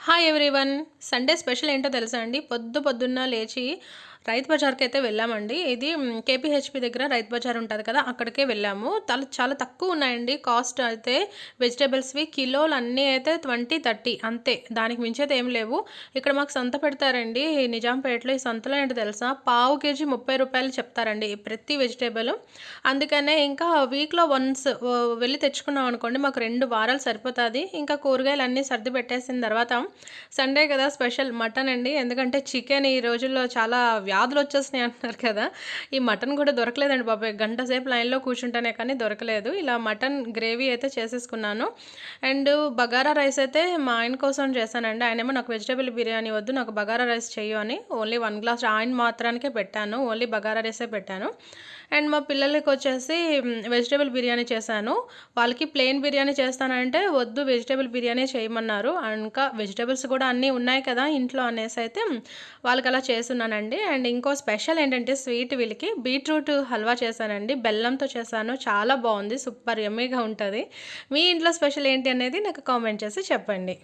Hi everyone. Sunday special ఏంటో తెలుసా అండి? పొద్దున్న లేచి రైతు బజార్‌కైతే వెళ్ళామండి. ఇది కేపీహెచ్‌పీ దగ్గర రైతు బజార్ ఉంటది కదా! అక్కడికే వెళ్ళాము. చాలా తక్కువున్నాయండి కాస్ట్ అయితే వెజిటబుల్స్‌వి. కిలోలన్నీ అయితే 20, 30 అంతే. దానికి మించైతే ఏమి లేవు. ఇక్కడ మాకు సంత పెడతారండి నిజాంపేటలో. ఈ సంతలో ఏంటో తెలుసా? పావు కేజీ రూ. 30 చెప్తారండి ప్రతి వెజిటబుల్. అందుకనే ఇంకా వీక్‌లో వన్స్ వెళ్లి తెచ్చుకున్నాం అనుకోండి మాకు 2 వారాలు సరిపోతాది. ఇంకా కూరగాయలన్నీ సర్ది పెట్టేసిన తర్వాత సండే కదా స్పెషల్ మటన్ అండి. ఎందుకంటే చికెన్ ఈ రోజుల్లో చాలా వ్యాధులొచ్చేస్తున్నాయి అంటున్నారు కదా! ఈ మటన్ కూడా దొరకలేదండి బాబోయ్! గంట సేపు లైన్‌లో కూర్చుంటేనే కానీ దొరకలేదు. ఇలా మటన్ గ్రేవీ అయితే చేసేసుకున్నాను. అండ్ బగారా రైస్ అయితే మా ఆయన కోసం చేశానండి. ఆయనేమో నాకు వెజిటబుల్ బిర్యానీ వద్దు, నాకు బగారా రైస్ చెయ్యు అని ఓన్లీ 1 గ్లాస్ ఆయన మాత్రానికే పెట్టాను. ఓన్లీ బగారా రైసే పెట్టాను. అండ్ మా పిల్లలకొచ్చేసి వెజిటబుల్ బిర్యానీ చేశాను. వాళ్ళకి ప్లెయిన్ బిర్యానీ చేస్తానంటే వద్దు వెజిటబుల్ బిర్యానీ చేయమన్నారు. ఇంకా వెజిటబుల్స్ కూడా అన్నీ ఉన్నాయి కదా ఇంట్లో అనేసైతే వాళ్ళకలా చేసున్నానండి. అండ్ ఇంకో స్పెషల్ ఏంటంటే స్వీట్ వీళ్ళకి బీట్రూట్ హల్వా చేశానండి. బెల్లంతో చేశాను. చాలా బావుంది. సూపర్ యమ్మీగా ఉంటది. మీ ఇంట్లో స్పెషల్ ఏంటి అనేది నాకు కామెంట్ చేసి చెప్పండి.